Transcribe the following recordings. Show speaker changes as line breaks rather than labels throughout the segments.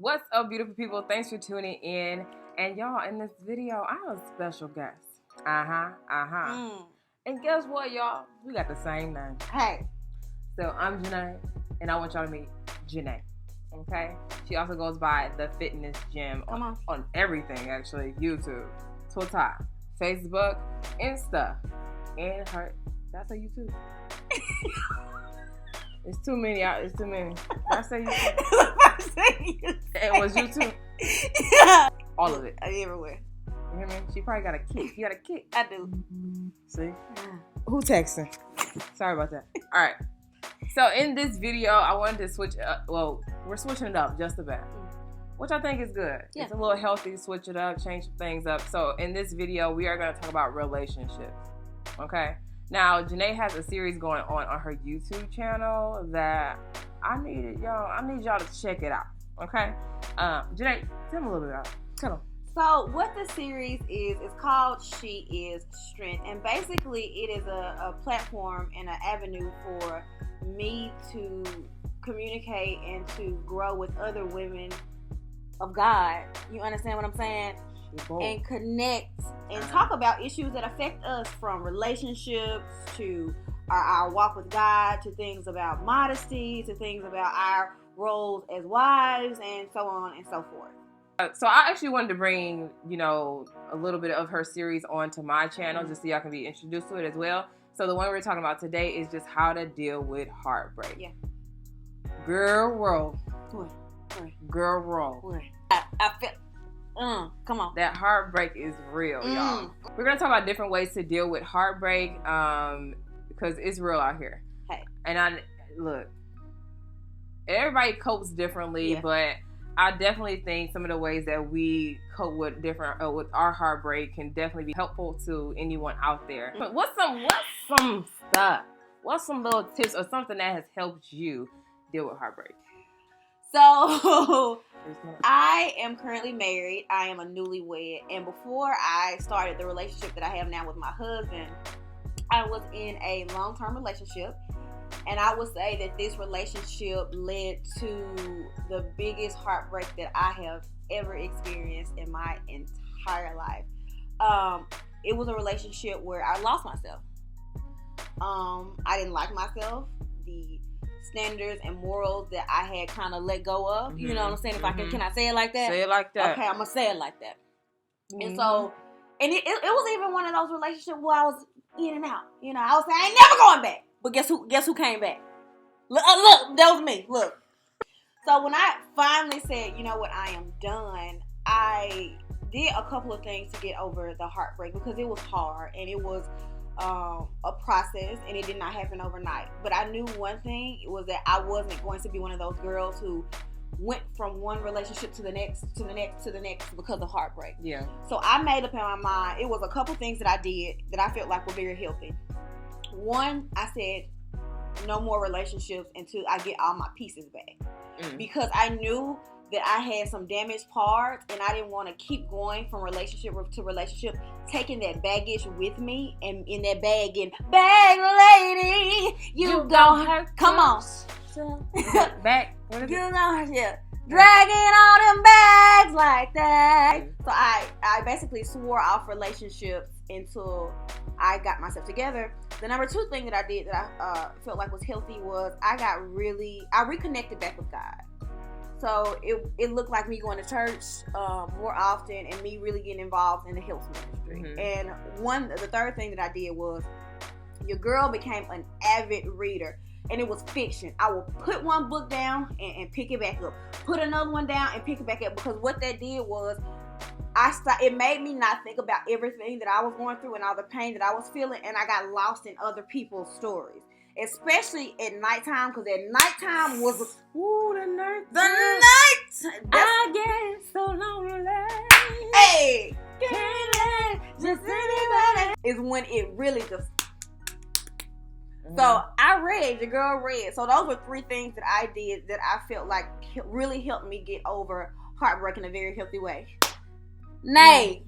What's up, beautiful people? Thanks for tuning in. And y'all, in this video, I have a special guest. And guess what, y'all? We got the same name.
Hey.
So I'm Jená, and I want y'all to meet Jená. Okay? She also goes by The Fitness Gym on everything, actually. YouTube, Twitter, Facebook, Insta, and her. That's a YouTube. It's too many out. It's too many. Did I say YouTube? It was YouTube.
Yeah.
All of it.
Everywhere.
You hear me? She probably got a kick. You got a kick.
I do.
See? Who texting? Sorry about that. All right. So in this video, I wanted to switch up. Well, we're switching it up just a bit, which I think is good. Yeah. It's a little healthy. Switch it up. Change things up. So in this video, we are going to talk about relationships. Okay? Now, Jená has a series going on her YouTube channel that I need y'all to check it out. Okay? Jená, tell me a little bit about it. Tell them.
So what the series is called She Is Strength. And basically it is a platform and an avenue for me to communicate and to grow with other women of God. You understand what I'm saying? And connect and talk about issues that affect us, from relationships to our walk with God, to things about modesty, to things about our roles as wives, and so on and so forth.
So I actually wanted to bring, a little bit of her series onto my channel just so y'all can be introduced to it as well. So the one we're talking about today is just how to deal with heartbreak. Yeah. Girl, roll. Girl, roll.
I feel... come on.
That heartbreak is real, y'all. We're going to talk about different ways to deal with heartbreak because it's real out here.
Hey.
And look, everybody copes differently, but I definitely think some of the ways that we cope with with our heartbreak can definitely be helpful to anyone out there. But what's some stuff? What's some little tips or something that has helped you deal with heartbreak?
So, I am currently married. I am a newlywed. And before I started the relationship that I have now with my husband, I was in a long-term relationship. And I would say that this relationship led to the biggest heartbreak that I have ever experienced in my entire life. It was a relationship where I lost myself. I didn't like myself. The standards and morals that I had kind of let go of. You know what I'm saying? If I can I say it like that?
Say it like that.
Okay, I'm gonna say it like that. And so, and it was even one of those relationships where I was in and out. I was saying I ain't never going back. But guess who came back? Look, that was me. Look. So when I finally said, you know what, I am done, I did a couple of things to get over the heartbreak because it was hard and it was a process, and it did not happen overnight. But I knew one thing was that I wasn't going to be one of those girls who went from one relationship to the next because of heartbreak. Yeah. So I made up in my mind. It was a couple things that I did that I felt like were very healthy. One, I said no more relationships until I get all my pieces back, because I knew that I had some damaged parts, and I didn't want to keep going from relationship to relationship, taking that baggage with me, and in that bag lady, you gon' hurt. Come on.
Back. What is
it? Dragging all them bags like that. So I basically swore off relationships until I got myself together. The number two thing that I did that I felt like was healthy was I reconnected back with God. So it looked like me going to church more often and me really getting involved in the health ministry. And the third thing that I did was, your girl became an avid reader. And it was fiction. I would put one book down and pick it back up. Put another one down and pick it back up. Because what that did was, it made me not think about everything that I was going through and all the pain that I was feeling. And I got lost in other people's stories. Especially at nighttime, because at nighttime was
the night.
I get so lonely. Hey, can't let just anybody. Is when it really just. So I read, your girl read. So those were three things that I did that I felt like really helped me get over heartbreak in a very healthy way. Nay.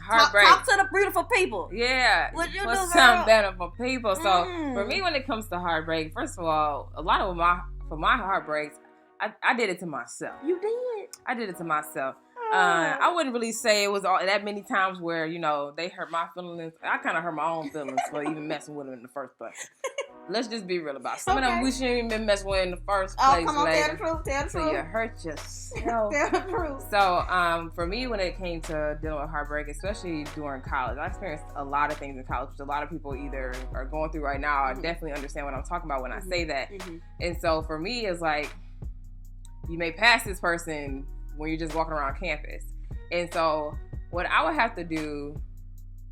Heartbreak.
Talk to the beautiful people.
Yeah.
What you
What's
do,
some better for people? So for me, when it comes to heartbreak, first of all, a lot of my heartbreaks, I did it to myself.
You did?
I did it to myself. I wouldn't really say it was all that many times where, they hurt my feelings. I kind of hurt my own feelings for even messing with them in the first place. Let's just be real about it. Some of them we shouldn't even been messing with in the first place.
Oh, come on, tell the truth.
So you hurt yourself.
Tell the truth.
So, for me, when it came to dealing with heartbreak, especially during college, I experienced a lot of things in college, which a lot of people either are going through right now. I definitely understand what I'm talking about when I say that. And so for me, it's like, you may pass this person when you're just walking around campus. And so what I would have to do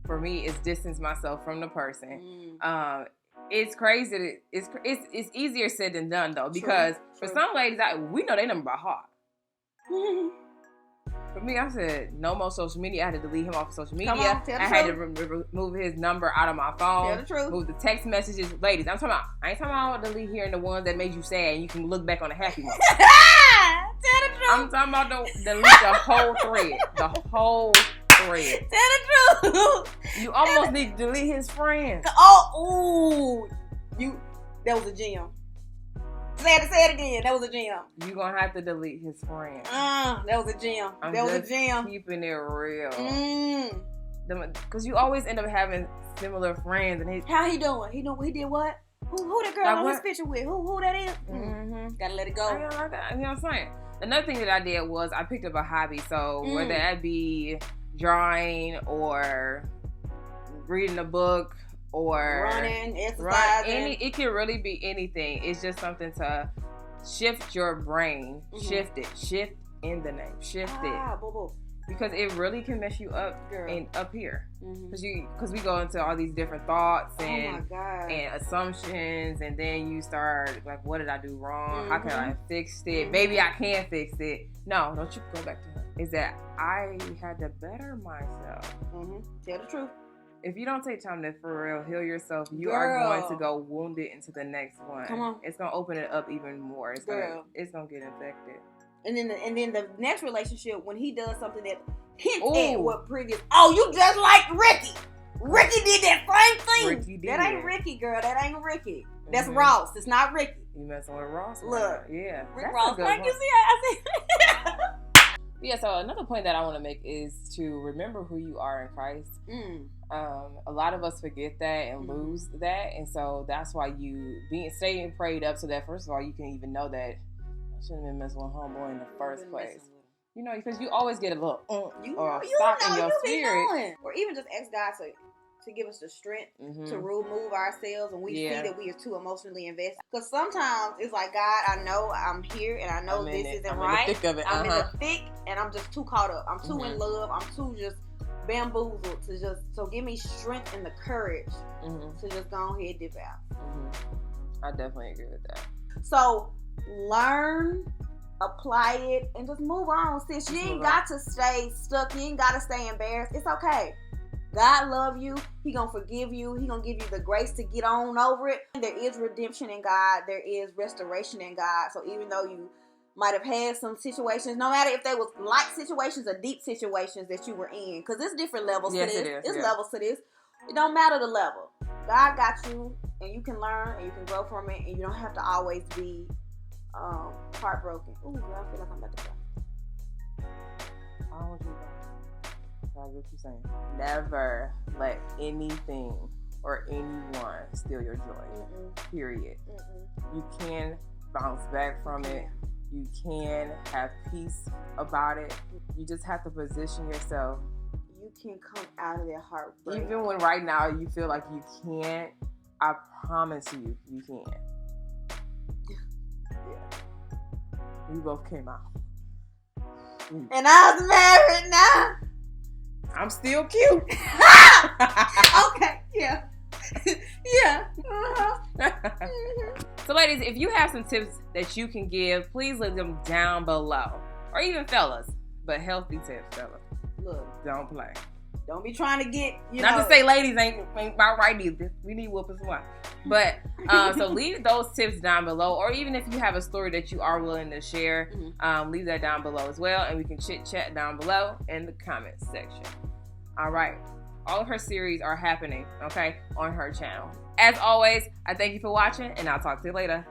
for me is distance myself from the person. It's crazy. It's easier said than done, though, because for some ladies, we know they number by heart. For me, I said no more social media. I had to delete him off of social media. I had to remove his number out of my phone.
Tell the truth.
Move the text messages. Ladies, I ain't talking about delete hearing the ones that made you sad and you can look back on the happy ones.
Tell the truth.
I'm talking about delete the whole thread. The whole thread.
Tell the truth.
You almost need to delete his friends.
That was a gem. Say it again. That was a gem.
You gonna have to delete his friends.
That was a gem. That was a gem.
Keeping it real. Because you always end up having similar friends. And
how he doing? He did what? Who that girl on his picture with? Who that is? Gotta let it go.
You know what I'm saying? Another thing that I did was I picked up a hobby. So whether that be drawing or reading a book or
running, exercising.
It can really be anything. It's just something to shift your brain. Shift it. Shift in the name. Shift it.
Boo-boo.
Because it really can mess you up up here. Because we go into all these different thoughts and assumptions, and then you start like, what did I do wrong? How can I fix it? Maybe I can fix it. No, don't you go back to her. Is that I had to better myself.
Tell the truth.
If you don't take time to for real heal yourself, you are going to go wounded into the next one.
Come on.
It's gonna open it up even more. It's gonna get infected.
And then the next relationship, when he does something that hints at what previous. Oh, you just like Ricky. Ricky did that same thing. That ain't Ricky, girl. That ain't Ricky. That's Ross. It's not Ricky.
You messing with Ross?
Look,
yeah,
Rick Ross. Like you see, I see.
Yeah. So another point that I want to make is to remember who you are in Christ. A lot of us forget that and lose that, and so that's why you staying prayed up so that first of all you can even know that I shouldn't have been messing with homeboy in the first place. Because you always get a little or stop in your spirit,
or even just ask God to give us the strength to remove ourselves when we see that we are too emotionally invested. Because sometimes it's like, God, I know I'm here and I know this isn't right. I'm in the thick and I'm just too caught up. I'm too in love. I'm too just bamboozled so give me strength and the courage to just go ahead and dip out.
I definitely agree with that.
So learn, apply it, and just move on, sis. You ain't got to stay stuck. You ain't got to stay embarrassed. It's okay. God love you. He gonna forgive you. He gonna give you the grace to get on over it. There is redemption in God. There is restoration in God. So even though you might have had some situations, no matter if they was light situations or deep situations that you were in, because there's different levels to this. There's levels to this. It don't matter the level. God got you, and you can learn, and you can grow from it, and you don't have to always be heartbroken. Ooh, girl, I feel like I'm about to cry.
I don't want you to cry. I get what you're saying. Never let anything or anyone steal your joy. Period. You can bounce back from it. You can have peace about it. You just have to position yourself.
You can come out of that heartbreak.
Even when right now you feel like you can't, I promise you, you can. Yeah. We both came out.
And I was married now.
I'm still cute.
Okay, yeah. Yeah.
So ladies, if you have some tips that you can give, please leave them down below. Or even fellas, but healthy tips, fellas.
Look,
don't play.
Don't be trying to get,
Not to say ladies ain't about right either. We need whoopers one. But, so leave those tips down below. Or even if you have a story that you are willing to share, leave that down below as well. And we can chit-chat down below in the comments section. All right. All of her series are happening, okay, on her channel. As always, I thank you for watching, and I'll talk to you later.